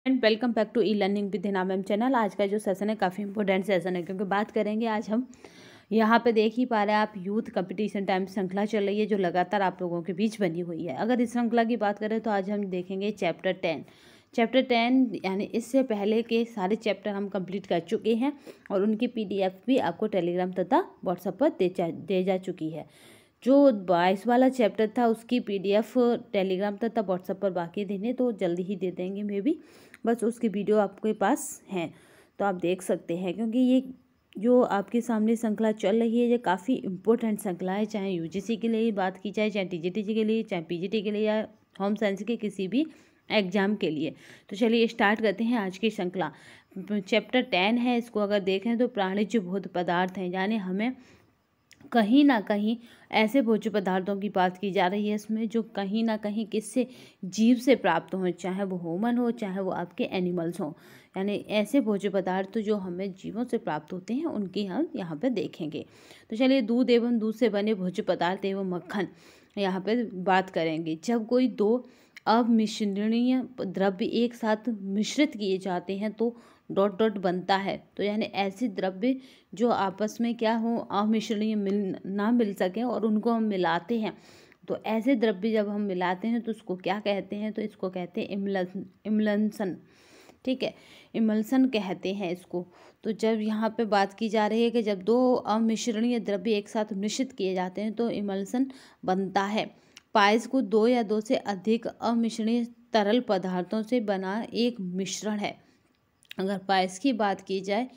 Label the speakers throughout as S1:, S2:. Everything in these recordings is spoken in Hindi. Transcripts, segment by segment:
S1: And welcome back to e learning with Hina ma'am channel. आज का जो सेशन है काफ़ी इंपॉर्टेंट सेशन है, क्योंकि बात करेंगे आज हम यहाँ पे देख ही पा रहे हैं आप यूथ कंपटीशन टाइम श्रृंखला चल रही है जो लगातार आप लोगों के बीच बनी हुई है। अगर इस श्रृंखला की बात करें तो आज हम देखेंगे चैप्टर 10 यानी इससे पहले के सारे चैप्टर हम कंप्लीट कर चुके हैं और उनकी PDF भी आपको टेलीग्राम तथा व्हाट्सएप पर दे जा चुकी है। जो 22 वाला चैप्टर था उसकी PDF टेलीग्राम तथा व्हाट्सएप पर बाकी देने तो जल्दी ही दे देंगे मे भी, बस उसकी वीडियो आपके पास है तो आप देख सकते हैं, क्योंकि ये जो आपके सामने श्रृंखला चल रही है ये काफ़ी इंपॉर्टेंट श्रृंखला है। चाहे UGC के लिए बात की जाए, चाहे TGT के लिए, चाहे PGT के लिए या होम साइंस के किसी भी एग्जाम के लिए। तो चलिए स्टार्ट करते हैं आज की श्रृंखला। चैप्टर 10 है, इसको अगर देखें तो प्राणिज भोज्य पदार्थ हैं, यानी हमें कहीं ना कहीं ऐसे भोज्य पदार्थों की बात की जा रही है इसमें जो कहीं ना कहीं किससे, जीव से प्राप्त हो, चाहे वो ह्यूमन हो चाहे वो आपके एनिमल्स हों। यानी ऐसे भोज्य पदार्थ जो हमें जीवों से प्राप्त होते हैं उनकी हम यहाँ पे देखेंगे। तो चलिए दूध एवं दूध से बने भोज्य पदार्थ एवं मक्खन यहाँ पे बात करेंगे। जब कोई दो अमिश्रणीय द्रव्य एक साथ मिश्रित किए जाते हैं तो डॉट डॉट बनता है। तो यानी ऐसे द्रव्य जो आपस में क्या हो, अमिश्रणीय ना मिल सके और उनको हम मिलाते हैं, तो ऐसे द्रव्य जब हम मिलाते हैं तो उसको क्या कहते हैं, तो इसको कहते हैं इमल्सन। ठीक है, इमल्सन कहते हैं इसको। तो जब यहाँ पे बात की जा रही है कि जब दो अमिश्रणीय द्रव्य एक साथ मिश्रित किए जाते हैं तो इमल्सन बनता है। पायस को दो या दो से अधिक अमिश्रणीय तरल पदार्थों से बना एक मिश्रण है। अगर पायस की बात की जाए,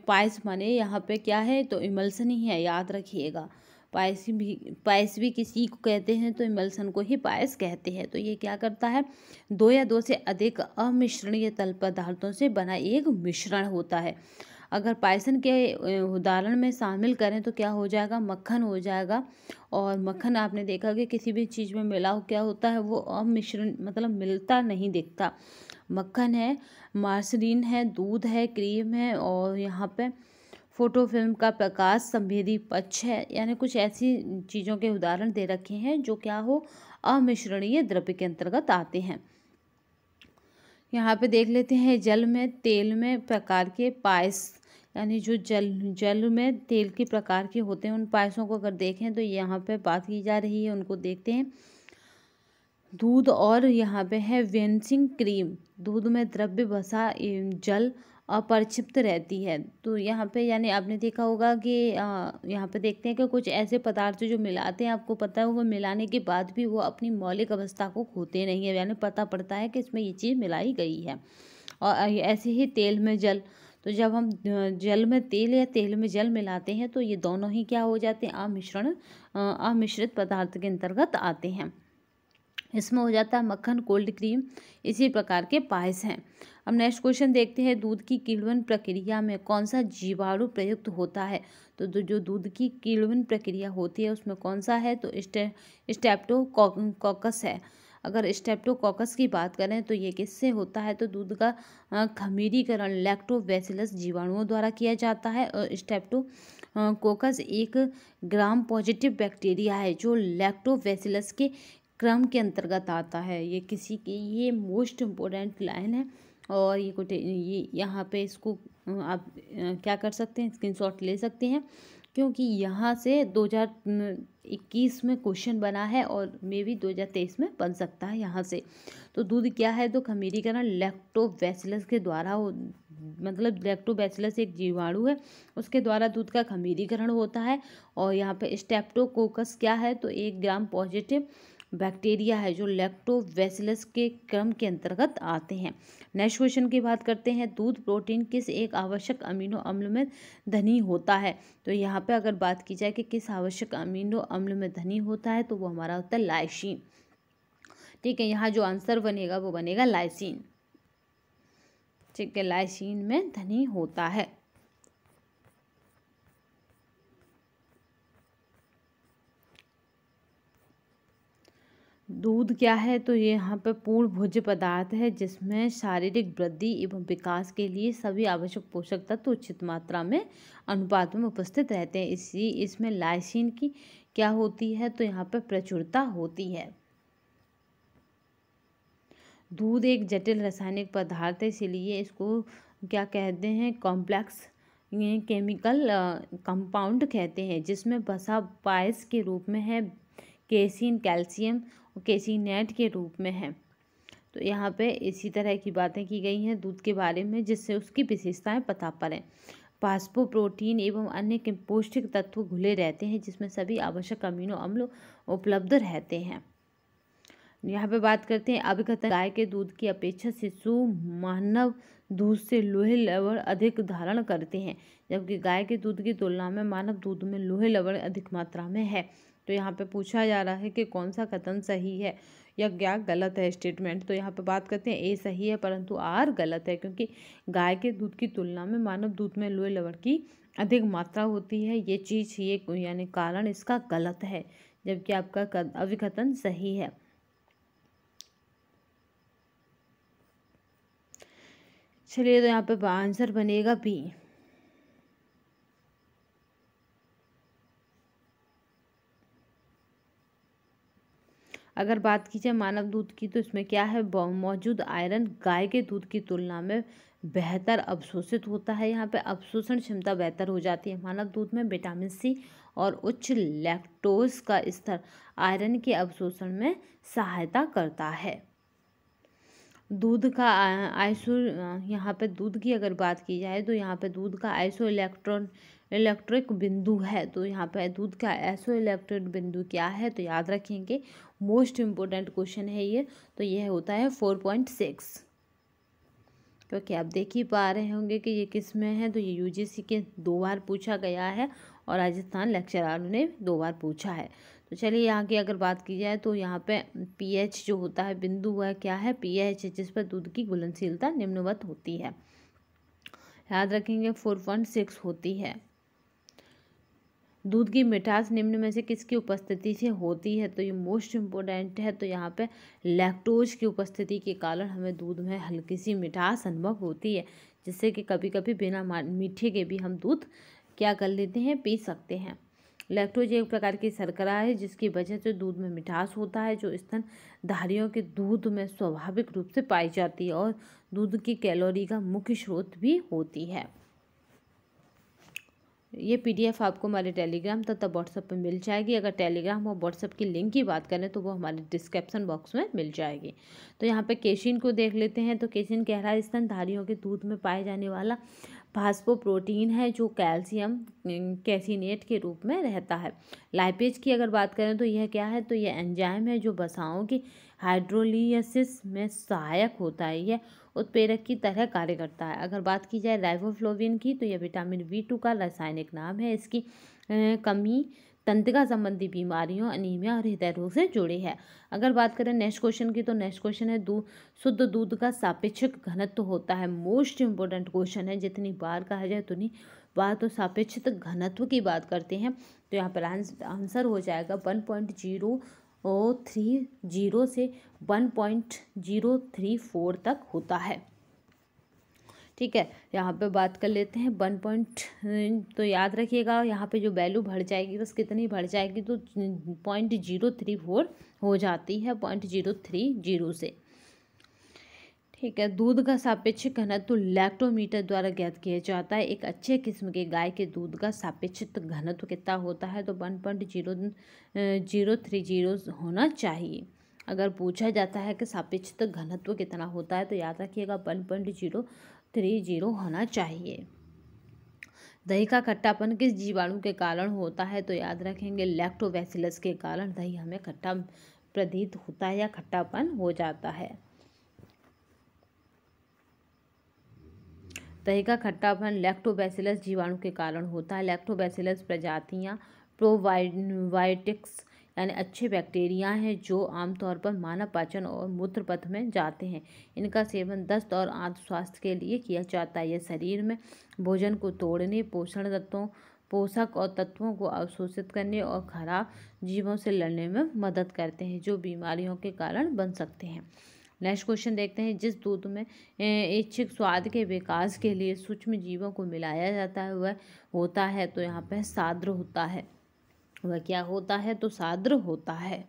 S1: पायस माने यहाँ पे क्या है, तो इमल्सन ही है, याद रखिएगा। पायस भी किसी को कहते हैं तो इमल्सन को ही पायस कहते हैं। तो ये क्या करता है, दो या दो से अधिक अमिश्रणीय तल पदार्थों से बना एक मिश्रण होता है। अगर पायसन के उदाहरण में शामिल करें तो क्या हो जाएगा, मक्खन हो जाएगा। और मक्खन आपने देखा कि किसी भी चीज़ में मिलाव क्या होता है, वो अमिश्रण मतलब मिलता नहीं दिखता। मक्खन है, मार्सरीन है, दूध है, क्रीम है और यहाँ पे फोटो फिल्म का प्रकाश संवेदी पक्ष है। यानी कुछ ऐसी चीज़ों के उदाहरण दे रखे हैं जो क्या हो, अमिश्रणीय द्रव्य के अंतर्गत आते हैं। यहाँ पे देख लेते हैं जल में तेल में प्रकार के पायस, यानी जो जल में तेल के प्रकार के होते हैं उन पायसों को अगर देखें तो यहाँ पे बात की जा रही है, उनको देखते हैं। दूध और यहाँ पे है वेन्सिंग क्रीम। दूध में द्रव्य वसा जल अपरिक्षिप्त रहती है। तो यहाँ पे यानी आपने देखा होगा कि यहाँ पे देखते हैं कि कुछ ऐसे पदार्थ जो मिलाते हैं, आपको पता होगा मिलाने के बाद भी वो अपनी मौलिक अवस्था को खोते नहीं है, यानी पता पड़ता है कि इसमें ये चीज़ मिलाई गई है। और ऐसे ही तेल में जल, तो जब हम जल में तेल या तेल में जल मिलाते हैं तो ये दोनों ही क्या हो जाते हैं, अमिश्रित पदार्थ के अंतर्गत आते हैं। इसमें हो जाता है मक्खन, कोल्ड क्रीम, इसी प्रकार के पायस हैं। अब नेक्स्ट क्वेश्चन देखते हैं, दूध की किण्वन प्रक्रिया में कौन सा जीवाणु प्रयुक्त होता है। तो जो दूध की किण्वन प्रक्रिया होती है उसमें कौन सा है, तो स्ट्रेप्टोकोकस है। अगर स्ट्रेप्टोकोकस की बात करें तो ये किससे होता है, तो दूध का खमीरीकरण लैक्टोबैसिलस जीवाणुओं द्वारा किया जाता है। और स्ट्रेप्टोकोकस एक ग्राम पॉजिटिव बैक्टीरिया है जो लैक्टोबैसिलस के क्रम के अंतर्गत आता है। ये मोस्ट इम्पोर्टेंट लाइन है और ये यहाँ पे इसको आप क्या कर सकते हैं, स्क्रीनशॉट ले सकते हैं, क्योंकि यहाँ से 2021 में क्वेश्चन बना है और मे भी 2023 में बन सकता है यहाँ से। तो दूध क्या है, तो खमीरीकरण लैक्टोबैसिलस के द्वारा मतलब लैक्टोबैसिलस एक जीवाणु है, उसके द्वारा दूध का खमीरीकरण होता है। और यहाँ पे स्ट्रेप्टोकोकस क्या है, तो एक ग्राम पॉजिटिव बैक्टीरिया है जो लैक्टोबैसिलस के क्रम के अंतर्गत आते हैं। नेक्स्ट क्वेश्चन की बात करते हैं, दूध प्रोटीन किस एक आवश्यक अमीनो अम्ल में धनी होता है। तो यहाँ पे अगर बात की जाए कि किस आवश्यक अमीनो अम्ल में धनी होता है, तो वो हमारा होता है लाइसिन। ठीक है, यहाँ जो आंसर बनेगा वो बनेगा लाइसिन। ठीक है, लाइसिन में धनी होता है। दूध क्या है, तो ये यहाँ पे पूर्ण भोज्य पदार्थ है जिसमें शारीरिक वृद्धि एवं विकास के लिए सभी आवश्यक पोषक तत्व उचित मात्रा में अनुपात में उपस्थित रहते हैं। इसमें लाइसिन की क्या होती है, तो यहाँ पे प्रचुरता होती है। दूध एक जटिल रासायनिक पदार्थ है, इसीलिए इसको क्या कहते हैं, कॉम्प्लेक्स केमिकल कंपाउंड कहते हैं, जिसमें वसा पायस के रूप में है, केसिन, कैल्शियम और केसिनेट के रूप में है। तो यहाँ पे इसी तरह की बातें की गई हैं दूध के बारे में, जिससे उसकी विशेषताएं पता पड़ें। फास्फोप्रोटीन एवं अन्य पौष्टिक तत्व घुले रहते हैं, जिसमें सभी आवश्यक अमीनो अम्ल उपलब्ध रहते हैं। यहाँ पे बात करते हैं अभिकथन। गाय के दूध की अपेक्षा शिशु मानव दूध से लोहे लवण अधिक धारण करते हैं, जबकि गाय के दूध की तुलना में मानव दूध में लोहे लवण अधिक मात्रा में है। तो यहाँ पे पूछा जा रहा है कि कौन सा कथन सही है या क्या गलत है स्टेटमेंट। तो यहाँ पे बात करते हैं ए सही है, परंतु आर गलत है, क्योंकि गाय के दूध की तुलना में मानव दूध में लोहे लवण की अधिक मात्रा होती है। ये चीज़, ये यानी कारण इसका गलत है, जबकि आपका अभिकथन सही है। चलिए, तो यहाँ पे आंसर बनेगा बी। अगर बात की जाए मानव दूध की, तो इसमें क्या है, मौजूद आयरन गाय के दूध की तुलना में बेहतर अवशोषित होता है। यहाँ पे अवशोषण क्षमता बेहतर हो जाती है। मानव दूध में विटामिन सी और उच्च लैक्टोज का स्तर आयरन के अवशोषण में सहायता करता है। दूध का आइसो, यहाँ पे दूध की अगर बात की जाए तो यहाँ पे दूध का आइसो इलेक्ट्रिक बिंदु है। तो यहाँ पे दूध का आइसो इलेक्ट्रिक बिंदु क्या है, तो याद रखेंगे, मोस्ट इम्पोर्टेंट क्वेश्चन है ये। तो यह होता है 4.6, क्योंकि आप देख ही पा रहे होंगे कि ये किस में है। तो ये यूजीसी के 2 बार पूछा गया है और राजस्थान लेक्चरार ने 2 बार पूछा है। तो चलिए, यहाँ की अगर बात की जाए तो यहाँ पे पीएच जो होता है बिंदु, वह क्या है, पीएच, जिस पर दूध की घुलनशीलता निम्नवत होती है। याद रखेंगे 4.6 होती है। दूध की मिठास निम्न में से किसकी उपस्थिति से होती है, तो ये मोस्ट इम्पोर्टेंट है। तो यहाँ पे लैक्टोज की उपस्थिति के कारण हमें दूध में हल्की सी मिठास अनुभव होती है, जिससे कि कभी कभी बिना मीठे के भी हम दूध क्या कर लेते हैं, पी सकते हैं। लैक्टोज एक प्रकार की शर्करा है, जिसकी वजह से दूध में मिठास होता है, जो स्तनधारियों के दूध में स्वाभाविक रूप से पाई जाती है और दूध की कैलोरी का मुख्य स्रोत भी होती है। ये पीडीएफ आपको हमारे टेलीग्राम तथा व्हाट्सएप पर मिल जाएगी। अगर टेलीग्राम और व्हाट्सएप की लिंक की बात करें तो वो हमारे डिस्क्रिप्शन बॉक्स में मिल जाएगी। तो यहाँ पे केसिन को देख लेते हैं। तो केसिन कह रहा है स्तनधारियों के दूध में पाए जाने वाला फास्फोप्रोटीन है, जो कैल्शियम कैसिनेट के रूप में रहता है। लाइपेज की अगर बात करें तो यह क्या है, तो यह एंजाइम है जो वसाओं की हाइड्रोलिसिस में सहायक होता है। यह उत्प्रेरक की तरह कार्य करता है। अगर बात की जाए राइबोफ्लोविन की, तो यह विटामिन B2 का रासायनिक नाम है। इसकी कमी तंत्रिका संबंधी बीमारियों, अनीमिया और हृदय रोग से जुड़ी है। अगर बात करें नेक्स्ट क्वेश्चन की, तो नेक्स्ट क्वेश्चन है शुद्ध दूध का सापेक्षिक घनत्व होता है। मोस्ट इंपोर्टेंट क्वेश्चन है, जितनी बार कहा जाए उतनी बार तो सापेक्षिक घनत्व की बात करते हैं। तो यहाँ पर आंसर हो जाएगा 1.030 से 1.034 तक होता है। ठीक है, यहाँ पे बात कर लेते हैं 1 तो याद रखिएगा यहाँ पे जो वैल्यू बढ़ जाएगी, बस कितनी बढ़ जाएगी, तो 0.034 हो जाती है 0.030 से। ठीक है, दूध का सापेक्षिक घनत्व लैक्टोमीटर द्वारा ज्ञात किया जाता है। एक अच्छे किस्म के गाय के दूध का सापेक्षिक घनत्व कितना होता है, तो 1.030 होना चाहिए। अगर पूछा जाता है कि सापेक्षिक घनत्व कितना होता है, तो याद रखिएगा 1.030 होना चाहिए। दही का खट्टापन किस जीवाणु के कारण होता है, तो याद रखेंगे लैक्टोबैसिलस के कारण दही हमें खट्टा प्रतीत होता है या खट्टापन हो जाता है। दही का खट्टापन लैक्टोबैसिलस जीवाणु के कारण होता है। लैक्टोबैसिलस प्रजातियां प्रोबायोटिक्स यानी अच्छे बैक्टीरिया हैं, जो आमतौर पर मानव पाचन और मूत्र पथ में जाते हैं। इनका सेवन दस्त और आंत स्वास्थ्य के लिए किया जाता है। यह शरीर में भोजन को तोड़ने, पोषक और तत्वों को अवशोषित करने और खराब जीवों से लड़ने में मदद करते हैं, जो बीमारियों के कारण बन सकते हैं। नेक्स्ट क्वेश्चन देखते हैं। जिस दूध में इच्छित स्वाद के विकास के लिए सूक्ष्म जीवों को मिलाया जाता है वह होता है, तो यहाँ पे साद्र होता है। वह क्या होता है, तो साद्र होता है।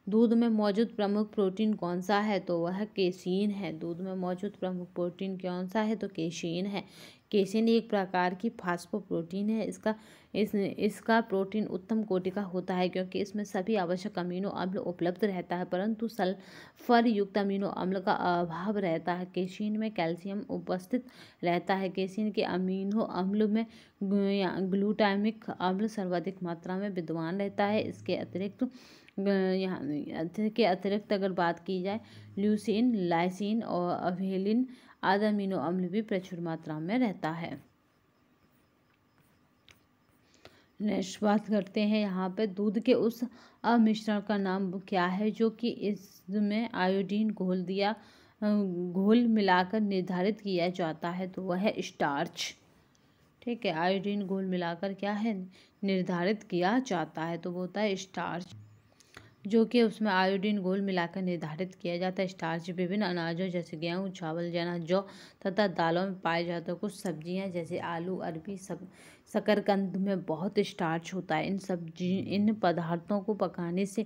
S1: दूध में मौजूद प्रमुख प्रोटीन कौन सा है? तो वह केसीन है। दूध में मौजूद प्रमुख प्रोटीन कौन सा है? तो केसीन है। केसीन एक प्रकार की फास्फोप्रोटीन है। इसका प्रोटीन उत्तम कोटि का होता है क्योंकि इसमें सभी आवश्यक अमीनो अम्ल उपलब्ध रहता है, परंतु सल्फर युक्त अमीनो अम्ल का अभाव रहता है। केसीन में कैल्शियम उपस्थित रहता है। केसीन के अमीनो अम्ल में ग्लूटामिक अम्ल सर्वाधिक मात्रा में विद्यमान रहता है। इसके अतिरिक्त अगर बात की जाए, ल्यूसीन, लाइसिन और अवेलिन आदि अमीनो अम्ल भी प्रचुर मात्रा में रहता है। नेक्स्ट बात करते हैं यहाँ पे दूध के उस अमिश्रण का नाम क्या है जो कि इसमें आयोडीन घोल मिलाकर निर्धारित किया जाता है? तो वह है स्टार्च। ठीक है, आयोडीन घोल मिलाकर क्या है निर्धारित किया जाता है? तो वो होता है स्टार्च, जो कि उसमें आयोडीन घोल मिलाकर निर्धारित किया जाता है। स्टार्च विभिन्न अनाजों जैसे गेहूं, चावल, चना, जौ तथा दालों में पाए जाते हैं। कुछ सब्जियां जैसे आलू, अरबी, शकरकंद में बहुत स्टार्च होता है। इन पदार्थों को पकाने से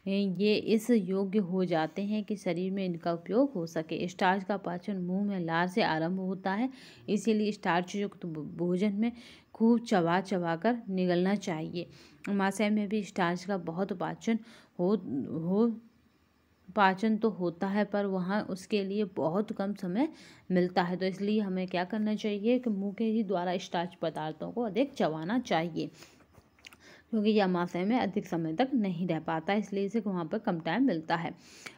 S1: ये इस योग्य हो जाते हैं कि शरीर में इनका उपयोग हो सके। स्टार्च का पाचन मुंह में लार से आरंभ होता है, इसीलिए स्टार्च युक्त भोजन में खूब चबा चबा कर निगलना चाहिए। महाशय में भी स्टार्च का बहुत पाचन तो होता है, पर वहाँ उसके लिए बहुत कम समय मिलता है। तो इसलिए हमें क्या करना चाहिए कि मुंह के ही द्वारा स्टार्च पदार्थों को अधिक चबाना चाहिए, क्योंकि यह महाशय में अधिक समय तक नहीं रह पाता, इसलिए इसे वहाँ पर कम टाइम मिलता है।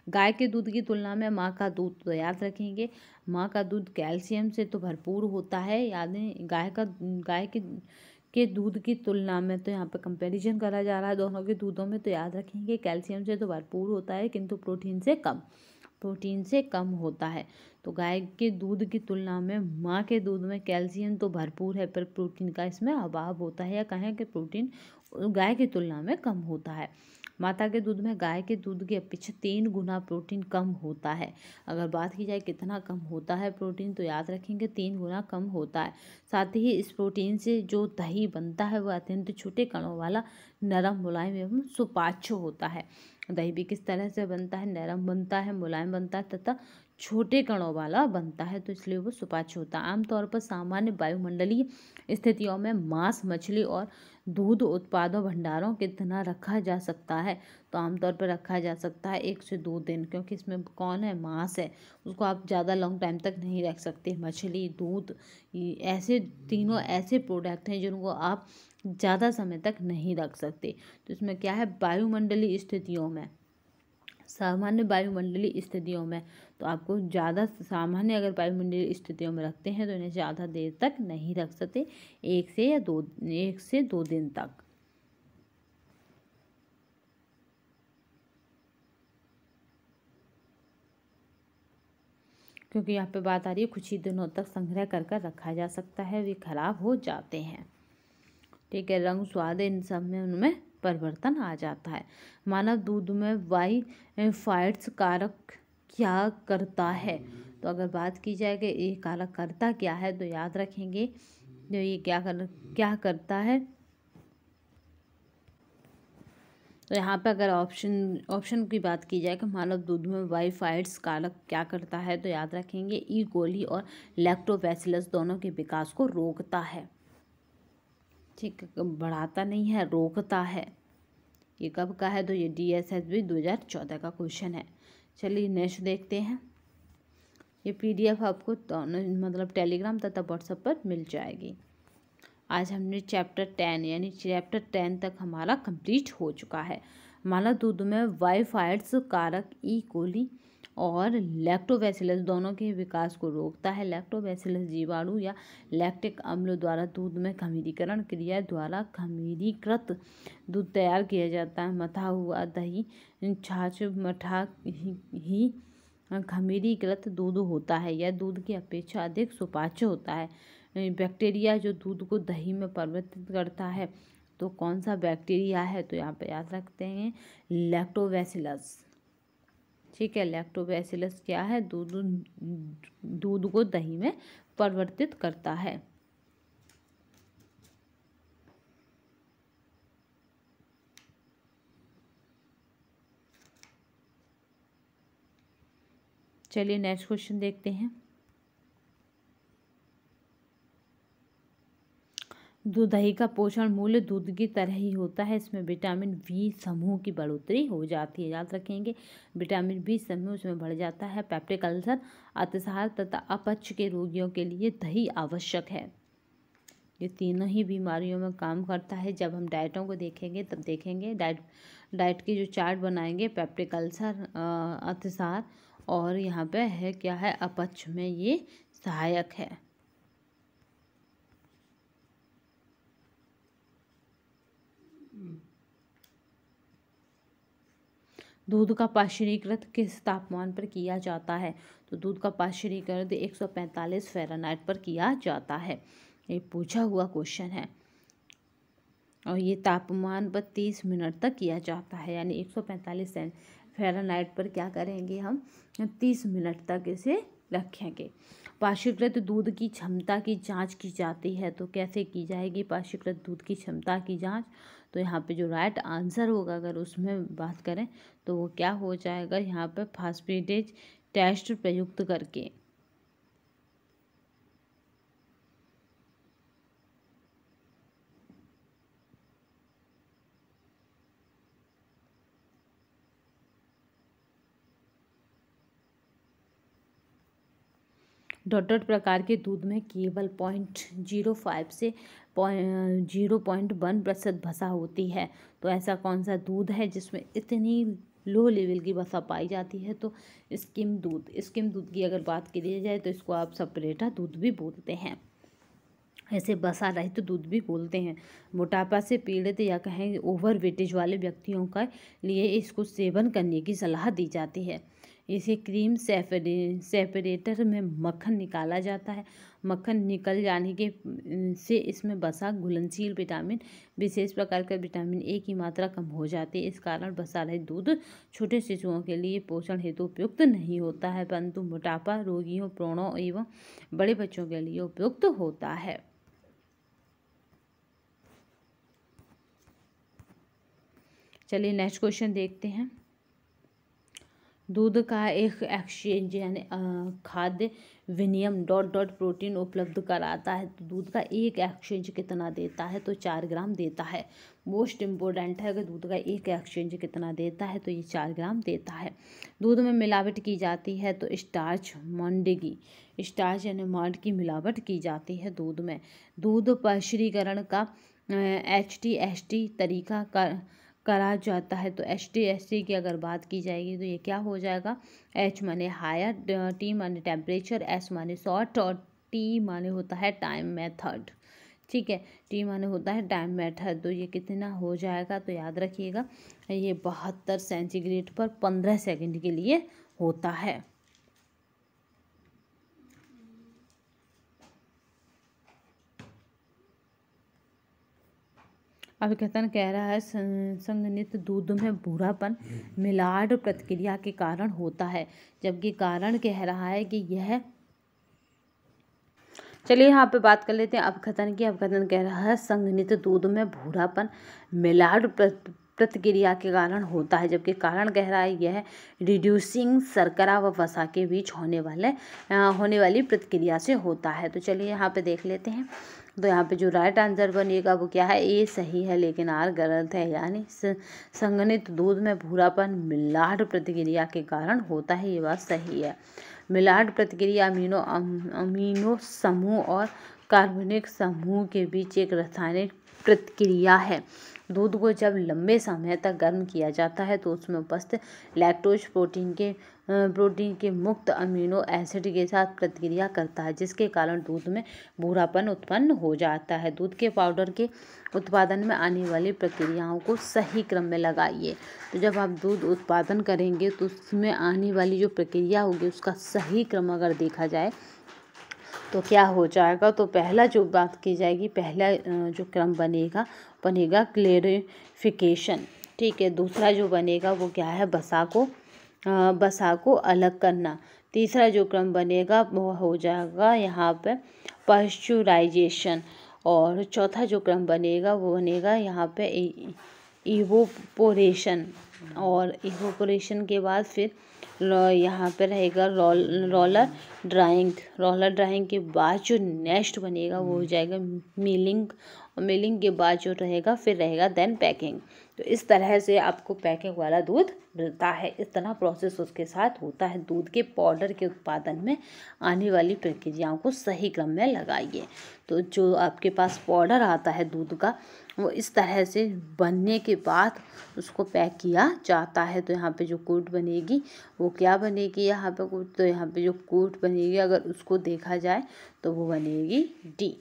S1: गाय के दूध की तुलना में माँ का दूध, तो याद रखेंगे माँ का दूध कैल्शियम से तो भरपूर होता है। यादें गाय के दूध की तुलना में, तो यहाँ पे कंपैरिजन करा जा रहा है दोनों के दूधों में, तो याद रखेंगे कैल्शियम से तो भरपूर होता है किंतु प्रोटीन से कम होता है। तो गाय के दूध की तुलना में माँ के दूध में कैल्शियम तो भरपूर है, पर प्रोटीन का इसमें अभाव होता है, या कहें कि प्रोटीन गाय की तुलना में कम होता है। माता के दूध में गाय के दूध की अपेक्षा 3 गुना प्रोटीन कम होता है। अगर बात की जाए कितना कम होता है प्रोटीन, तो याद रखेंगे 3 गुना कम होता है। साथ ही इस प्रोटीन से जो दही बनता है वह अत्यंत छोटे कणों वाला, नरम, मुलायम एवं सुपाच्य होता है। दही भी किस तरह से बनता है? नरम बनता है, मुलायम बनता है तथा छोटे कणों वाला बनता है, तो इसलिए वो सुपाच्य होता है। आमतौर पर सामान्य वायुमंडलीय स्थितियों में मांस, मछली और दूध उत्पादों भंडारों कितना रखा जा सकता है? तो आमतौर पर रखा जा सकता है 1 से 2 दिन, क्योंकि इसमें कौन है, मांस है, उसको आप ज़्यादा लॉन्ग टाइम तक नहीं रख सकते। मछली, दूध, ऐसे तीनों ऐसे प्रोडक्ट हैं जिनको आप ज़्यादा समय तक नहीं रख सकते। तो इसमें क्या है, वायुमंडलीय स्थितियों में, सामान्य वायुमंडलीय स्थितियों में तो आपको ज़्यादा, सामान्य अगर वायुमंडलीय स्थितियों में रखते हैं तो इन्हें ज़्यादा देर तक नहीं रख सकते, 1 से 2 दिन तक। क्योंकि यहाँ पे बात आ रही है कुछ ही दिनों तक संग्रह कर रखा जा सकता है, वे खराब हो जाते हैं। ठीक है, रंग, स्वाद, इन सब में उनमें परिवर्तन आ जाता है। मानव दूध में वाइफाइट्स कारक क्या करता है? तो अगर बात की जाए कि ये कारक करता क्या है, तो याद रखेंगे जो ये क्या करता है, तो यहाँ पे अगर ऑप्शन की बात की जाए कि मानव दूध में वाइफाइट्स कारक क्या करता है, तो याद रखेंगे ई कोली और लैक्टोबैसिलस दोनों के विकास को रोकता है। ठीक है, बढ़ाता नहीं है, रोकता है। ये कब का है? तो ये DSSB 2014 का क्वेश्चन है। चलिए नेक्स्ट देखते हैं। ये PDF आपको मतलब टेलीग्राम तथा व्हाट्सएप पर मिल जाएगी। आज हमने चैप्टर 10 यानी चैप्टर 10 तक हमारा कंप्लीट हो चुका है। मानव दूध में वाइफाइट्स कारक ई कोली और लैक्टोबैसिलस दोनों के विकास को रोकता है। लैक्टोबैसिलस जीवाणु या लैक्टिक अम्ल द्वारा दूध में खमीरीकरण क्रिया द्वारा खमीरीकृत दूध तैयार किया जाता है। मथा हुआ दही, छाछ, मठा ही खमीरीकृत दूध होता है। यह दूध की अपेक्षा अधिक सुपाच्य होता है। बैक्टीरिया जो दूध को दही में परिवर्तित करता है, तो कौन सा बैक्टीरिया है? तो यहाँ पे याद रखते हैं लैक्टोबैसिलस। ठीक है, लैक्टोबैसिलस क्या है? दूध को दही में परिवर्तित करता है। चलिए नेक्स्ट क्वेश्चन देखते हैं। दही का पोषण मूल्य दूध की तरह ही होता है। इसमें विटामिन बी समूह की बढ़ोतरी हो जाती है, याद रखेंगे। विटामिन बी समूह उसमें बढ़ जाता है। पेप्टिक अल्सर, अतिसार तथा अपच के रोगियों के लिए दही आवश्यक है। ये तीनों ही बीमारियों में काम करता है। जब हम डाइटों को देखेंगे तब देखेंगे डाइट की जो चार्ट बनाएंगे, पेप्टिक अल्सर, अतिसार और यहाँ पे है क्या है, अपच में ये सहायक है। दूध का पाश्चुरीकृत किस तापमान पर किया जाता है? तो दूध का पाश्चुरीकरण 145 फ़ारेनहाइट पर किया जाता है। ये पूछा हुआ क्वेश्चन है और ये तापमान पर 30 मिनट तक किया जाता है, यानी 145 फ़ारेनहाइट पर क्या करेंगे हम, 30 मिनट तक इसे रखेंगे। पाश्चुरीकृत दूध की क्षमता की जांच की जाती है, तो कैसे की जाएगी पाश्चुरीकृत दूध की क्षमता की जांच? तो यहाँ पे जो राइट आंसर होगा अगर उसमें बात करें तो वो क्या हो जाएगा, यहाँ पे फास्फेटेज टेस्ट प्रयुक्त करके। डॉटेड प्रकार के दूध में केवल 0.05 से 0.1% वसा होती है। तो ऐसा कौन सा दूध है जिसमें इतनी लो लेवल की वसा पाई जाती है? तो स्किम दूध की अगर बात की जाए तो इसको आप सेपरेटा दूध भी बोलते हैं, ऐसे वसा रहित दूध भी बोलते हैं। मोटापा से पीड़ित या कहें ओवर वेटेज वाले व्यक्तियों का लिए इसको सेवन करने की सलाह दी जाती है। इसे क्रीम सेपरेटर में मक्खन निकाला जाता है। मक्खन निकल जाने के से इसमें वसा घुलनशील विटामिन, विशेष प्रकार का विटामिन ए की मात्रा कम हो जाती है। इस कारण वसा रहित दूध छोटे शिशुओं के लिए पोषण हेतु उपयुक्त नहीं होता है, परंतु मोटापा रोगियों, प्रौढ़ों एवं बड़े बच्चों के लिए उपयुक्त होता है। चलिए नेक्स्ट क्वेश्चन देखते हैं। दूध का एक एक्सचेंज यानी खाद्य विनिमय प्रोटीन उपलब्ध कराता है। तो दूध का एक एक्सचेंज कितना देता है? तो 4 ग्राम देता है। मोस्ट इम्पोर्टेंट है कि दूध का एक एक्सचेंज कितना देता है, तो ये 4 ग्राम देता है। दूध में मिलावट की जाती है तो स्टार्च यानी माल्ट की मिलावट की जाती है दूध में। दूध पाश्चुरीकरण का HT/ST तरीका करा जाता है। तो HT/ST की अगर बात की जाएगी तो ये क्या हो जाएगा, H माने हायर, T माने टेम्परेचर, S माने शॉर्ट और T माने होता है टाइम मेथड। ठीक है, T माने होता है टाइम मेथड। तो ये कितना हो जाएगा, तो याद रखिएगा ये 72 सेंटीग्रेड पर 15 सेकंड के लिए होता है। अब कथन कह रहा है संघनित दूध में भूरापन मिलार्ड प्रतिक्रिया के कारण होता है, जबकि कारण कह रहा है कि यह, चलिए यहाँ पे बात कर लेते हैं अपघटन की। अपघटन कह रहा है संघनित दूध में भूरापन मिलार्ड प्रतिक्रिया के कारण होता है, जबकि कारण कह रहा है यह रिड्यूसिंग शर्करा व वसा के बीच होने वाली प्रतिक्रिया से होता है। तो चलिए यहाँ पे देख लेते हैं। तो यहाँ पे जो राइट आंसर बनेगा वो क्या है, ए सही है लेकिन आर गलत है। यानी संघनित दूध में भूरापन मिलार्ड प्रतिक्रिया के कारण होता है, ये बात सही है। मिलार्ड प्रतिक्रिया अमीनो समूह और कार्बनिक समूह के बीच एक रासायनिक प्रतिक्रिया है। दूध को जब लंबे समय तक गर्म किया जाता है तो उसमें उपस्थित लैक्टोज प्रोटीन के मुक्त अमीनो एसिड के साथ प्रतिक्रिया करता है, जिसके कारण दूध में भूरापन उत्पन्न हो जाता है। दूध के पाउडर के उत्पादन में आने वाली प्रक्रियाओं को सही क्रम में लगाइए। तो जब आप दूध उत्पादन करेंगे तो उसमें आने वाली जो प्रक्रिया होगी उसका सही क्रम अगर देखा जाए तो क्या हो जाएगा, तो पहला जो बात की जाएगी, पहला जो क्रम बनेगा क्लेरिफिकेशन। ठीक है, दूसरा जो बनेगा वो क्या है, बसा को अलग करना। तीसरा जो क्रम बनेगा वो हो जाएगा यहाँ पे पाश्चुराइजेशन। और चौथा जो क्रम बनेगा वो बनेगा यहाँ पे इवोपोरेशन। और इवोपोरेशन के बाद फिर यहाँ पे रहेगा रोलर ड्राइंग। रोलर ड्राइंग के बाद जो नेक्स्ट बनेगा वो हो जाएगा मिलिंग, और मिलिंग के बाद जो रहेगा फिर रहेगा देन पैकिंग। तो इस तरह से आपको पैकिंग वाला दूध मिलता है। इस तरह प्रोसेस उसके साथ होता है। दूध के पाउडर के उत्पादन में आने वाली प्रक्रियाओं को सही क्रम में लगाइए। तो जो आपके पास पाउडर आता है दूध का, वो इस तरह से बनने के बाद उसको पैक किया जाता है। तो यहाँ पे जो कोट बनेगी वो क्या बनेगी, यहाँ पे कोट, तो यहाँ पे जो कोट बनेगी अगर उसको देखा जाए तो वो बनेगी डी।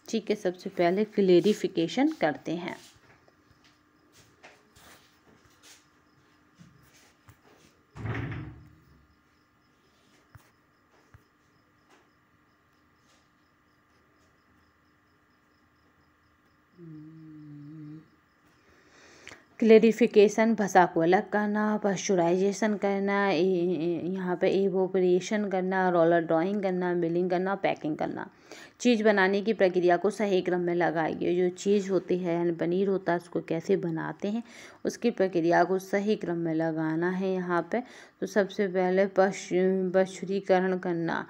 S1: ठीक है, सबसे पहले क्लेरिफिकेशन करते हैं। क्लेरिफिकेशन, भसा को अलग करना, पश्चराइजेशन करना, यहाँ पे एवोपरेशन करना, रोलर ड्राइंग करना, मिलिंग करना, पैकिंग करना। चीज़ बनाने की प्रक्रिया को सही क्रम में लगाइए। जो चीज़ होती है यानी पनीर होता है उसको कैसे बनाते हैं उसकी प्रक्रिया को सही क्रम में लगाना है यहाँ पे। तो सबसे पहले पश्चरीकरण करना,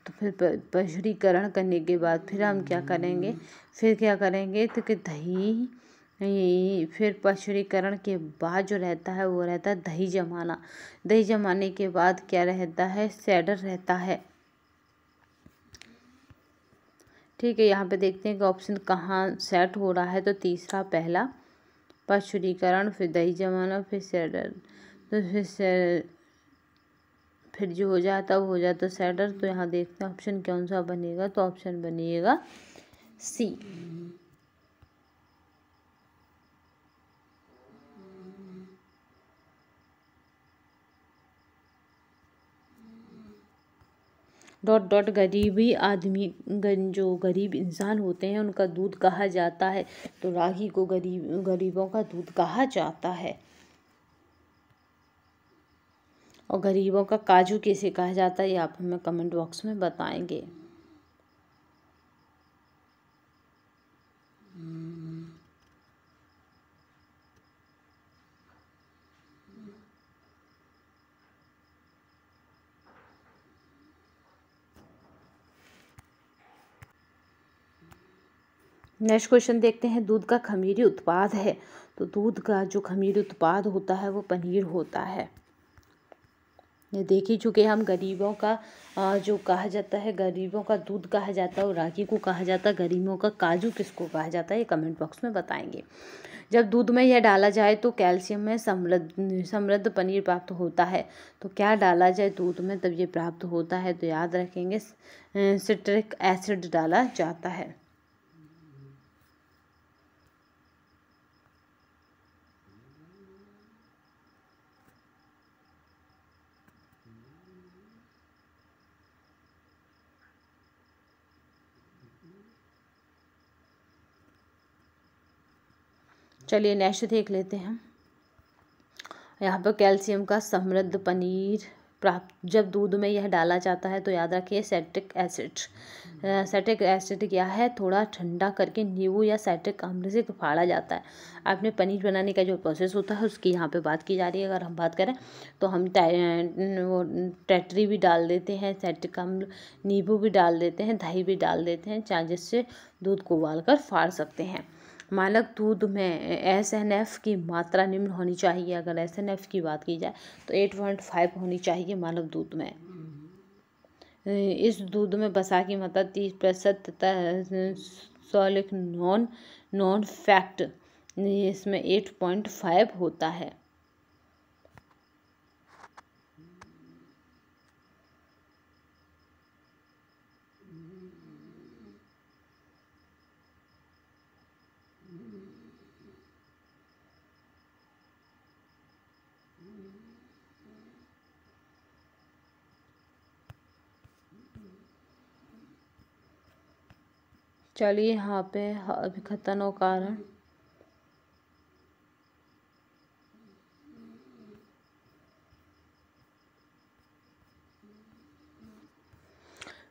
S1: तो फिर पश्चरीकरण करने के बाद फिर हम क्या करेंगे, तो कि दही, फिर पश्चरीकरण के बाद जो रहता है वो रहता है दही जमाना। दही जमाने के बाद क्या रहता है, सैडर रहता है। ठीक है, यहाँ पे देखते हैं कि ऑप्शन कहाँ सेट हो रहा है। तो तीसरा पहला पश्चरीकरण, फिर दही जमाना, फिर सैडर। तो फिर जो हो जाता है वो हो जाता है सैडर। तो यहाँ देखते हैं ऑप्शन कौन सा बनेगा। तो ऑप्शन बनेगा सी। डॉट डॉट गरीबी आदमी, जो गरीब इंसान होते हैं उनका दूध कहा जाता है। तो रागी को गरीबों का दूध कहा जाता है। और गरीबों का काजू कैसे कहा जाता है ये आप हमें कमेंट बॉक्स में बताएंगे। नेक्स्ट क्वेश्चन देखते हैं। दूध का खमीरी उत्पाद है। तो दूध का जो खमीरी उत्पाद होता है वो पनीर होता है। ये देख ही चुके हम। गरीबों का जो कहा जाता है, गरीबों का दूध कहा जाता है और रागी को कहा जाता है। गरीबों का काजू किसको कहा जाता है ये कमेंट बॉक्स में बताएंगे। जब दूध में यह डाला जाए तो कैल्शियम में समृद्ध पनीर प्राप्त होता है। तो क्या डाला जाए दूध में तब ये प्राप्त होता है, तो याद रखेंगे सिट्रिक एसिड डाला जाता है। चलिए नेक्स्ट देख लेते हैं। यहाँ पर कैल्शियम का समृद्ध पनीर प्राप्त, जब दूध में यह डाला जाता है तो याद रखिए सैट्रिक एसिड। सैट्रिक एसिड क्या है, थोड़ा ठंडा करके नींबू या सैट्रिक अम्ल से फाड़ा जाता है। आपने पनीर बनाने का जो प्रोसेस होता है उसकी यहाँ पे बात की जा रही है। अगर हम बात करें तो हम वो टेट्री भी डाल देते हैं, सैट्रिक अम्ल, नींबू भी डाल देते हैं, दही भी डाल देते हैं, जिससे दूध को उबाल कर फाड़ सकते हैं। मानक दूध में SNF की मात्रा निम्न होनी चाहिए। अगर SNF की बात की जाए तो 8.5 होनी चाहिए मानक दूध में। इस दूध में वसा की मात्रा 30% तथा सॉलिक नॉन फैक्ट इसमें 8.5 होता है। चलिए यहाँ पे अभिकथन और कारण।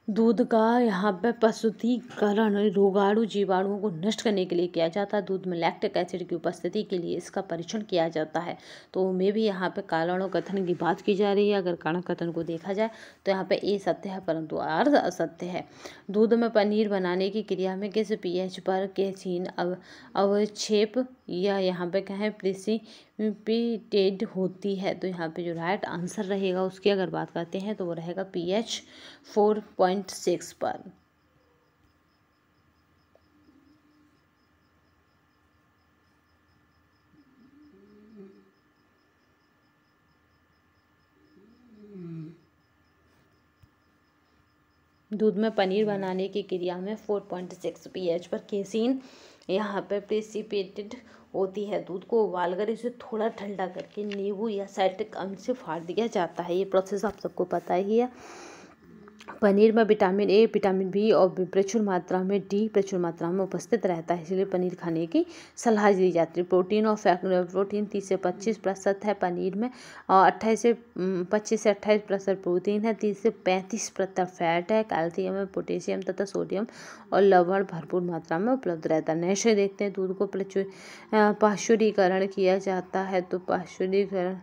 S1: दूध का यहाँ पे प्रस्तुतिकरण रोगाणु जीवाणुओं को नष्ट करने के लिए किया जाता है। दूध में लैक्टिक एसिड की उपस्थिति के लिए इसका परीक्षण किया जाता है। तो में भी यहाँ पे कारणों कथन की बात की जा रही है। अगर कारण कथन को देखा जाए तो यहाँ पे ए सत्य है परंतु आर असत्य है। दूध में पनीर बनाने की क्रिया में किस पीएच पर केसीन अवक्षेप या यहाँ पे क्या है प्रेसिपिटेट होती है। तो यहाँ पे जो राइट आंसर रहेगा उसकी अगर बात करते हैं तो वो रहेगा पीएच 4.6 पर। दूध में पनीर बनाने की क्रिया में 4.6 पीएच पर केसीन यहाँ पे प्रेसिपिटेट होती है। दूध को उबालकर इसे थोड़ा ठंडा करके नींबू या साइट्रिक अम्ल से फाड़ दिया जाता है। ये प्रोसेस आप सबको पता ही है। पनीर में विटामिन ए, विटामिन बी और प्रचुर मात्रा में डी प्रचुर मात्रा में उपस्थित रहता है, इसलिए पनीर खाने की सलाह दी जाती है। प्रोटीन और प्रोटीन 30 से 25% है पनीर में, और 25 से 28% प्रोटीन है, 30 से 35% फैट है। कैल्शियम है, पोटेशियम तथा सोडियम और लवण भरपूर मात्रा में उपलब्ध रहता है। नेक्स्ट देखते हैं, दूध को पाश्चुरीकरण किया जाता है। तो पाश्चुरीकरण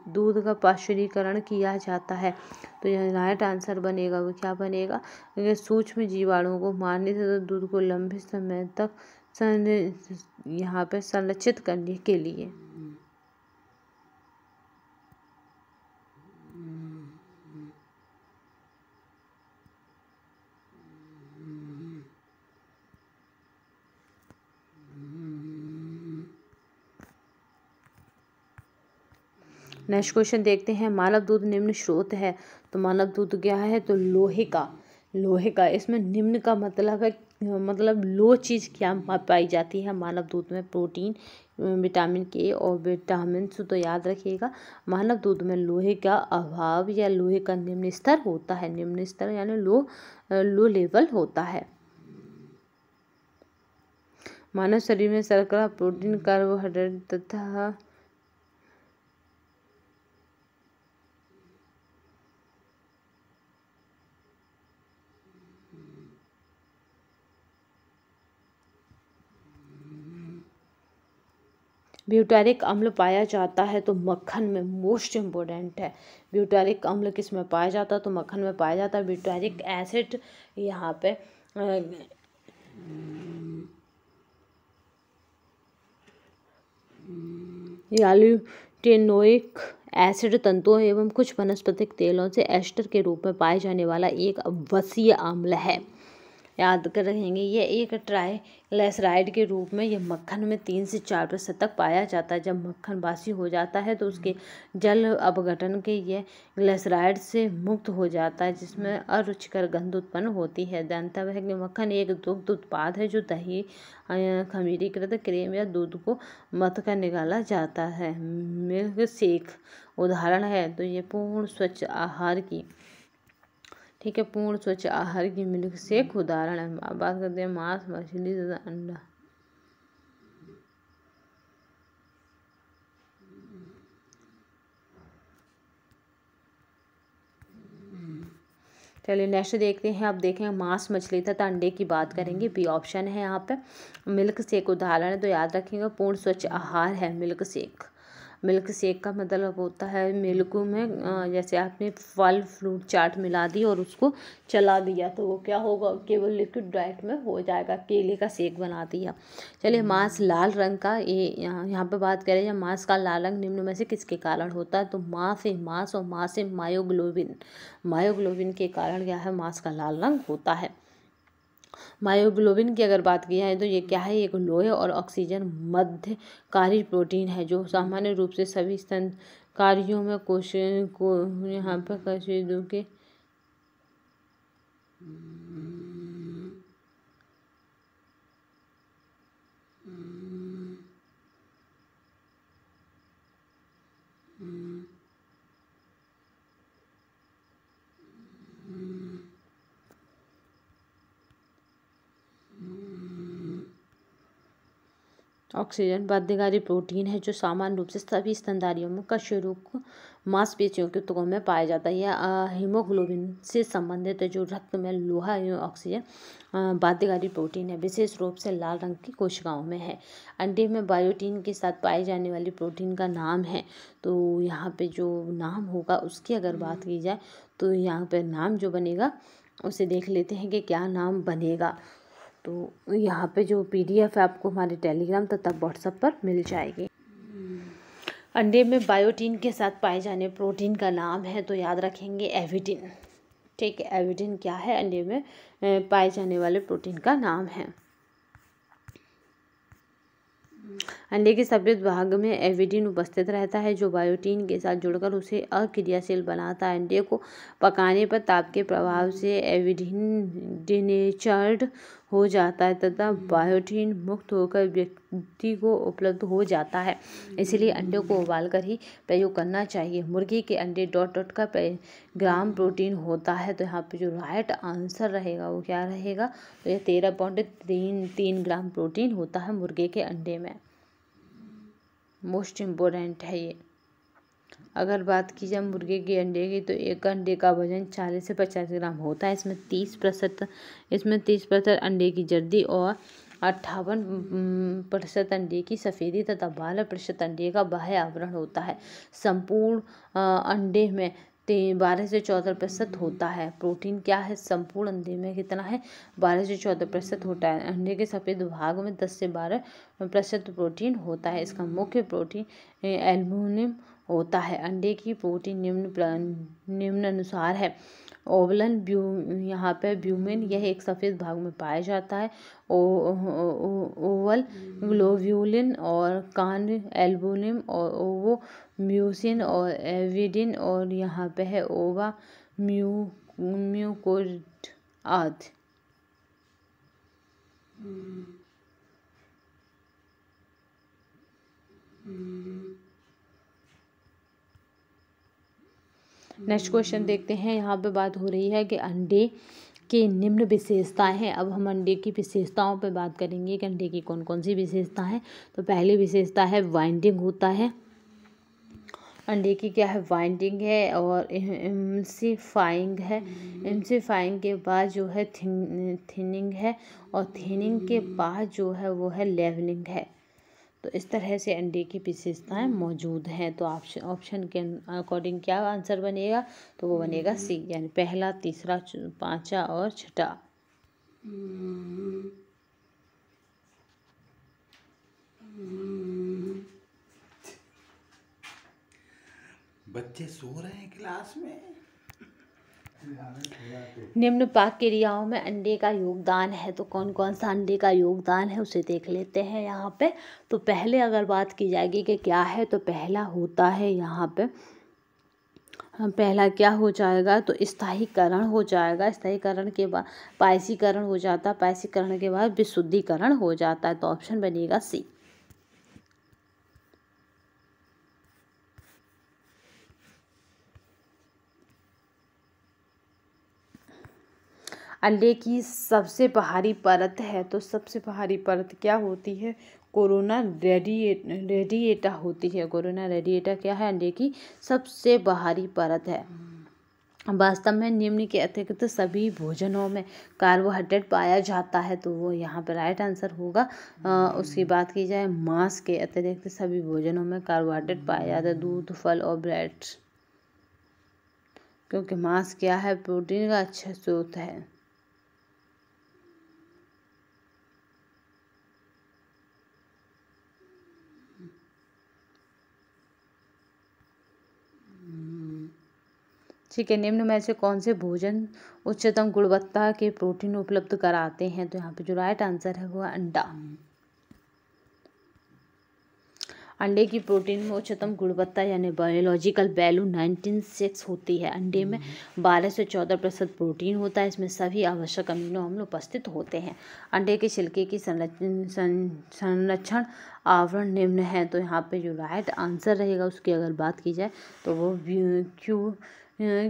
S1: दूध का पाश्चुरीकरण किया जाता है। तो यह राइट आंसर बनेगा वो क्या बनेगा, सूक्ष्म जीवाणुओं को मारने से तो दूध को लंबे समय तक यहाँ पे संरक्षित करने के लिए। नेक्स्ट क्वेश्चन देखते हैं, मानव दूध निम्न स्रोत है। तो मानव दूध क्या है, तो लोहे का इसमें निम्न का मतलब है, मतलब लो चीज़ क्या पाई जाती है मानव दूध में, प्रोटीन, विटामिन के और विटामिन। तो याद रखिएगा मानव दूध में लोहे का अभाव या लोहे का निम्न स्तर होता है। निम्न स्तर यानी लो लेवल होता है। मानव शरीर में शर्करा, प्रोटीन, कार्बोहाइड्रेट तथा ब्यूटारिक अम्ल पाया जाता है। तो मक्खन में मोस्ट इम्पोर्टेंट है। ब्यूटारिक अम्ल किस में पाया जाता है, तो मक्खन में पाया जाता है। ब्यूटारिक एसिड यहाँ पे याल्यूटेनोइक एसिड तंतुओं एवं कुछ वनस्पतिक तेलों से एस्टर के रूप में पाए जाने वाला एक अवश्य अम्ल है। याद कर रहेंगे, ये एक ट्राइग्लिसराइड के रूप में ये मक्खन में 3 से 4% तक पाया जाता है। जब मक्खन बासी हो जाता है तो उसके जल अपघटन के ये ग्लिसराइड से मुक्त हो जाता है, जिसमें अरुचिकर गंध उत्पन्न होती है। गंतव्य है कि मक्खन एक दुग्ध उत्पाद है जो दही, खमीरीकृत क्रीम या दूध को मथ कर निकाला जाता है। मिल्क शेक उदाहरण है। तो ये पूर्ण स्वच्छ आहार की, ठीक है, पूर्ण स्वच्छ आहार की मिल्क शेक उदाहरण है। अब बात करते हैं मांस, मछली तथा अंडा। चलिए नेक्स्ट देखते हैं। अब देखेंगे मांस, मछली तथा अंडे की बात करेंगे। बी ऑप्शन है यहाँ पे। मिल्क शेक उदाहरण है, तो याद रखेंगे पूर्ण स्वच्छ आहार है मिल्क शेक। मिल्क शेक का मतलब होता है मिल्क में जैसे आपने फल फ्रूट चाट मिला दी और उसको चला दिया तो वो क्या होगा, केवल लिक्विड डाइट में हो जाएगा। केले का शेक बना दिया। चलिए मांस लाल रंग का, ये यहाँ पे बात करें या मांस का लाल रंग निम्न में से किसके कारण होता है, तो मांस और मांस से मायोग्लोबिन के कारण क्या है, मांस का लाल रंग होता है। मायोग्लोबिन की अगर बात की जाए तो ये क्या है, एक लोहे और ऑक्सीजन मध्यकारी प्रोटीन है जो सामान्य रूप से सभी स्तन कार्यों में कोशिकाओं को यहाँ पर कोशिकाओं के ऑक्सीजन बाध्यकारी प्रोटीन है जो सामान्य रूप से सभी स्तनधारियों में कशेरुक मांसपेशियों के टुकड़ों में पाया जाता है। यह हीमोग्लोबिन से संबंधित है जो रक्त में लोहा एवं ऑक्सीजन बाध्यकारी प्रोटीन है, विशेष रूप से लाल रंग की कोशिकाओं में है। अंडे में बायोटीन के साथ पाई जाने वाली प्रोटीन का नाम है, तो यहाँ पे जो नाम होगा उसकी अगर बात की जाए तो यहाँ पे नाम जो बनेगा उसे देख लेते हैं कि क्या नाम बनेगा। तो यहाँ पे जो PDF है आपको हमारे टेलीग्राम तथा व्हाट्सएप पर मिल जाएगी। अंडे में बायोटीन के साथ पाए जाने प्रोटीन का नाम है, तो याद रखेंगे एविडिन। ठीक है, एविडिन क्या है? अंडे में पाए जाने वाले प्रोटीन का नाम है। अंडे के सफेद भाग में एविडिन उपस्थित रहता है जो बायोटीन के साथ जुड़कर उसे अक्रियाशील बनाता है। अंडे को पकाने पर ताप के प्रभाव से एविडिन डिनेचर्ड हो जाता है तथा बायोटीन मुक्त होकर व्यक्ति को उपलब्ध हो जाता है। इसलिए अंडे को उबालकर ही प्रयोग करना चाहिए। मुर्गी के अंडे डॉट का ग्राम प्रोटीन होता है, तो यहाँ पे जो राइट आंसर रहेगा वो क्या रहेगा? तो ये 13.3 ग्राम प्रोटीन होता है मुर्गे के अंडे में। मोस्ट इम्पोर्टेंट है ये। अगर बात की जाए मुर्गे के अंडे की, तो एक अंडे का वजन 40 से 50 ग्राम होता है। इसमें 30% अंडे की जर्दी और 58% अंडे की सफेदी तथा 12% अंडे का बाह्य आवरण होता है। संपूर्ण अंडे में 12 से 14% होता है। प्रोटीन क्या है? संपूर्ण अंडे में कितना है? 12 से 14% होता है। अंडे के सफेद भाग में 10 से 12% प्रोटीन होता है। इसका मुख्य प्रोटीन एल्बुमिन होता है। अंडे की प्रोटीन निम्नानुसार है। ओवलन यहाँ पे ब्यूमिन, यह एक सफ़ेद भाग में पाया जाता है। ओवल ग्लोब्यूलिन और कान एल्बुमिन और ओवो म्यूसिन और एविडिन और यहाँ पे है ओवा म्यूकोड आदि। नेक्स्ट क्वेश्चन देखते हैं। यहाँ पे बात हो रही है कि अंडे के निम्न विशेषताएं हैं। अब हम अंडे की विशेषताओं पे बात करेंगे कि अंडे की कौन कौन सी विशेषता है। तो पहली विशेषता है बाइंडिंग होता है। अंडे की क्या है? बाइंडिंग है और एम्सीफाइंग है। एम्सीफाइंग के बाद जो है थिनिंग है और थिनिंग के बाद जो है वो है लेवलिंग है। तो इस तरह से अंडे की विशेषताएं मौजूद हैं। तो ऑप्शन के अकॉर्डिंग क्या आंसर बनेगा? तो वो बनेगा सी, यानी पहला, तीसरा, पांचवा और छठा।
S2: बच्चे सो रहे हैं क्लास में।
S1: निम्न पाक क्रियाओं में अंडे का योगदान है, तो कौन कौन सा अंडे का योगदान है उसे देख लेते हैं यहाँ पे। तो पहले अगर बात की जाएगी कि क्या है, तो पहला होता है यहाँ पे, पहला क्या हो जाएगा? तो स्थायीकरण हो जाएगा। स्थायीकरण के बाद पायसीकरण हो जाता है। पायसीकरण के बाद विशुद्धिकरण हो जाता है। तो ऑप्शन बनेगा सी। अंडे की सबसे बाहरी परत है, तो सबसे बाहरी परत क्या होती है? कोरोना रेडिएटा होती है। कोरोना रेडिएटा क्या है? अंडे की सबसे बाहरी परत है। वास्तव में निम्न के अतिरिक्त सभी भोजनों में कार्बोहाइड्रेट पाया जाता है, तो वो यहाँ पर राइट आंसर होगा। उसकी बात की जाए, मांस के अतिरिक्त सभी भोजनों में कार्बोहाइड्रेट पाया जाता है, दूध, फल और ब्रेड, क्योंकि मांस क्या है? प्रोटीन का अच्छा स्रोत है। ठीक है, निम्न में से कौन से भोजन उच्चतम गुणवत्ता के प्रोटीन उपलब्ध कराते हैं? तो यहाँ पे जो राइट आंसर है वो है अंडा। अंडे की प्रोटीन में उच्चतम गुणवत्ता यानी बायोलॉजिकल वैल्यू 96 होती है। अंडे में 12 से 14% प्रोटीन होता है। इसमें सभी आवश्यक अमीनो अम्ल उपस्थित होते हैं। अंडे के छिलके की संरक्षण आवरण निम्न है, तो यहाँ पे जो राइट आंसर रहेगा उसकी अगर बात की जाए तो वो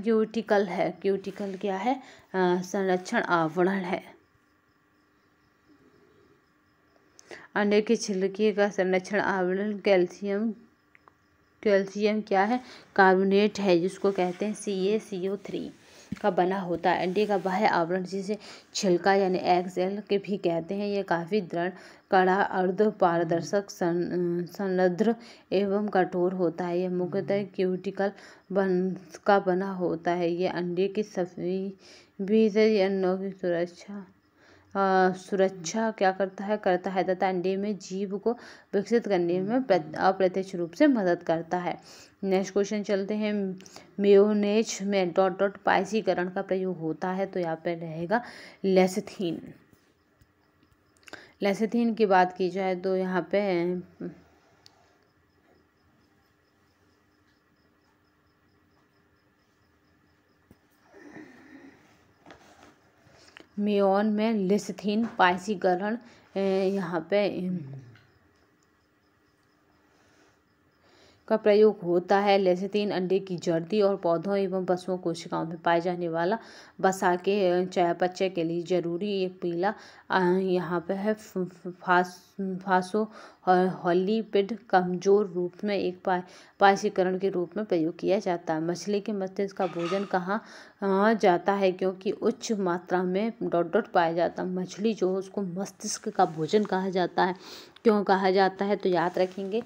S1: क्यूटिकल है। क्यूटिकल क्या है? संरक्षण आवरण है। अंडे के छिलके का संरक्षण आवरण कैल्शियम क्या है? कार्बोनेट है, जिसको कहते हैं CaCO3 का बना होता है। अंडे का बाह्य आवरण, जिसे छिलका यानी एग शेल के भी कहते हैं, यह काफी दृढ़, कड़ा, अर्ध पारदर्शक, संरद्र एवं कठोर होता है। यह मुख्यतः क्यूटिकल का बना होता है। यह अंडे की सभी अंडों की सुरक्षा क्या करता है तथा अंडे में जीव को विकसित करने में अप्रत्यक्ष रूप से मदद करता है। नेक्स्ट क्वेश्चन चलते हैं। मेयोनेज में डॉट डॉट पाइसीकरण का प्रयोग होता है, तो यहाँ पे रहेगा लेसिथिन। लेसिथिन की बात की जाए तो यहाँ पे मेयोन में लेसिथिन पाइसीकरण यहाँ पे का प्रयोग होता है। लेसिथिन अंडे की जर्दी और पौधों एवं पशुओं कोशिकाओं में पाए जाने वाला वसा के चयापचय के लिए जरूरी एक पीला यहाँ पे है फास्फोलिपिड कमजोर रूप में एक पाइसीकरण के रूप में प्रयोग किया जाता है। मछली के मस्तिष्क का भोजन कहा जाता है क्योंकि उच्च मात्रा में डॉट डॉट पाया जाता है। मछली जो उसको मस्तिष्क का भोजन कहा जाता है। क्यों कहा जाता है? तो याद रखेंगे,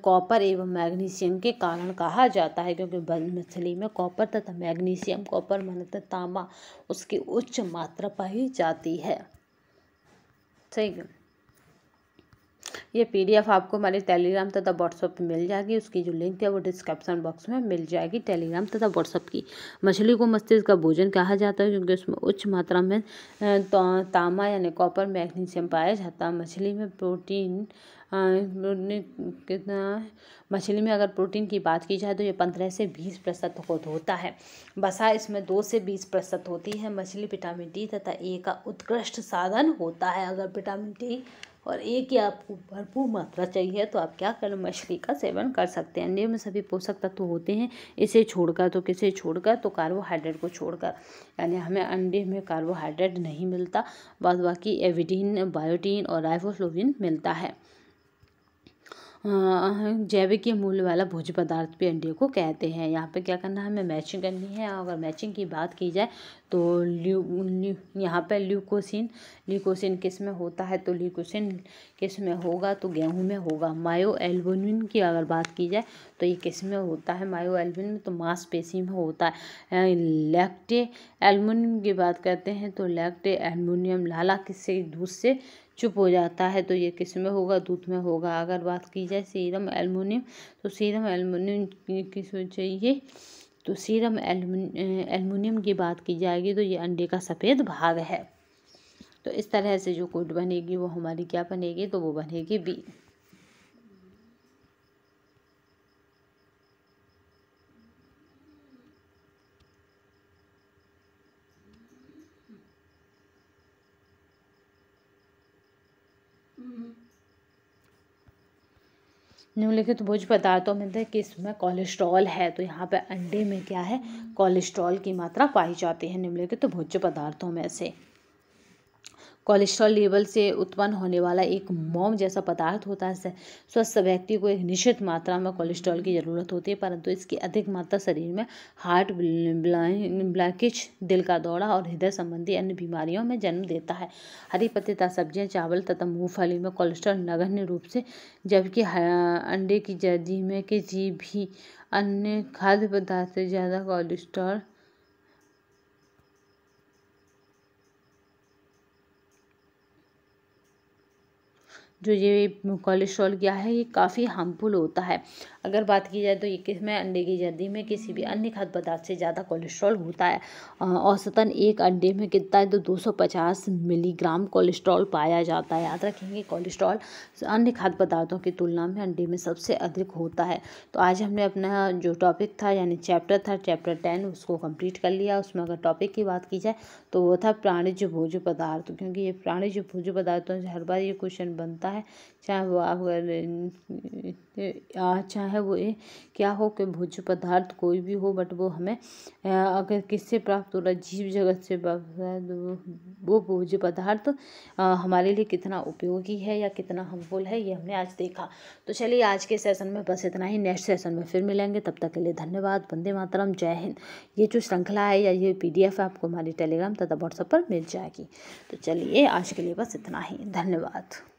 S1: कॉपर एवं मैग्नीशियम के कारण कहा जाता है, क्योंकि मछली में कॉपर तथा मैग्नीशियम, कॉपर माने तांबा, उसकी उच्च मात्रा पाई जाती है। ठीक है, ये PDF आपको हमारे टेलीग्राम तथा व्हाट्सएप पे मिल जाएगी। उसकी जो लिंक है वो डिस्क्रिप्शन बॉक्स में मिल जाएगी, टेलीग्राम तथा व्हाट्सएप की। मछली को मस्तिष्क का भोजन कहा जाता है क्योंकि उसमें उच्च मात्रा में तांबा यानी कॉपर, मैग्नीशियम पाया जाता है। मछली में प्रोटीन कितना, मछली में अगर प्रोटीन की बात की जाए तो ये 15 से 20% होता है। वसा इसमें 2 से 20% होती है। मछली विटामिन D तथा A का उत्कृष्ट साधन होता है। अगर विटामिन D और A की आपको भरपूर मात्रा चाहिए तो आप क्या करें, मछली का सेवन कर सकते हैं। अंडे में सभी पोषक तत्व होते हैं, इसे छोड़कर, तो किसे छोड़कर, तो कार्बोहाइड्रेट को छोड़कर, यानी हमें अंडे में कार्बोहाइड्रेट नहीं मिलता, बाद बाकी एविडीन, बायोटीन और राइबोफ्लोविन मिलता है। जैविक मूल्य वाला भोज्य पदार्थ भी अंडे को कहते हैं। यहाँ पे क्या करना है, हमें मैचिंग करनी है। अगर मैचिंग की बात की जाए तो यहाँ पे ल्यूकोसिन किस में होता है, तो ल्यूकोसिन किस में होगा, तो गेहूं में होगा। मायो एल्बुमिन की अगर बात की जाए तो ये किस में होता है, मायो एल्बुमिन तो मांसपेशी में होता है। लैक्टे एल्बुमिन की बात करते हैं तो लैक्टे एल्बुमिन लाला किससे, दूध से चुप हो जाता है, तो ये किस में होगा, दूध में होगा। अगर बात की जाए सीरम एल्युमिनियम, तो सीरम एल्युमिनियम किस चाहिए, तो सीरम एल्युमिनियम की बात की जाएगी तो ये अंडे का सफ़ेद भाग है। तो इस तरह से जो कोड बनेगी वो हमारी क्या बनेगी, तो वो बनेगी B। निम्नलिखित भोज्य पदार्थों में से किसमें कोलेस्ट्रॉल है, तो यहाँ पे अंडे में क्या है, कोलेस्ट्रॉल की मात्रा पाई जाती है निम्नलिखित भोज्य पदार्थों में से। कोलेस्ट्रॉल लेवल से उत्पन्न होने वाला एक मोम जैसा पदार्थ होता है। स्वस्थ व्यक्ति को एक निश्चित मात्रा में कोलेस्ट्रॉल की ज़रूरत होती है, परंतु इसकी अधिक मात्रा शरीर में हार्ट ब्लॉकेज, दिल का दौरा और हृदय संबंधी अन्य बीमारियों में जन्म देता है। हरी पत्तेदार सब्जियां, चावल तथा मूंगफली में कोलेस्ट्रॉल नगण्य रूप से, जबकि अंडे की जर्दी में किसी भी अन्य खाद्य पदार्थ से ज़्यादा कोलेस्ट्रॉल जो ये कोलेस्ट्रॉल क्या है, ये काफ़ी हार्मफुल होता है। अगर बात की जाए तो ये किसमें, अंडे की जर्दी में किसी भी अन्य खाद्य पदार्थ से ज़्यादा कोलेस्ट्रॉल होता है। औसतन एक अंडे में कितना है, तो 250 मिलीग्राम कोलेस्ट्रॉल पाया जाता है। याद रखेंगे, कोलेस्ट्रॉल अन्य खाद्य पदार्थों की तुलना में अंडे में सबसे अधिक होता है। तो आज हमने अपना जो टॉपिक था यानी चैप्टर था, चैप्टर 10, उसको कंप्लीट कर लिया। उसमें अगर टॉपिक की बात की जाए तो वो था प्राणिज भोज्य पदार्थ, क्योंकि ये प्राणिज भोज्य पदार्थों से हर बार ये क्वेश्चन बनता है, चाहे वो आप चाहे है वो ये क्या हो कि भोज्य पदार्थ कोई भी हो, बट वो हमें अगर किससे प्राप्त हो रहा है, जीव जगत से वो भोज्य पदार्थ हमारे लिए कितना उपयोगी है या कितना हार्मफुल है, ये हमने आज देखा। तो चलिए आज के सेशन में बस इतना ही। नेक्स्ट सेशन में फिर मिलेंगे, तब तक के लिए धन्यवाद। वंदे मातरम, जय हिंद। ये जो श्रृंखला है या ये PDF आपको हमारी टेलीग्राम तथा व्हाट्सएप पर मिल जाएगी। तो चलिए आज के लिए बस इतना ही, धन्यवाद।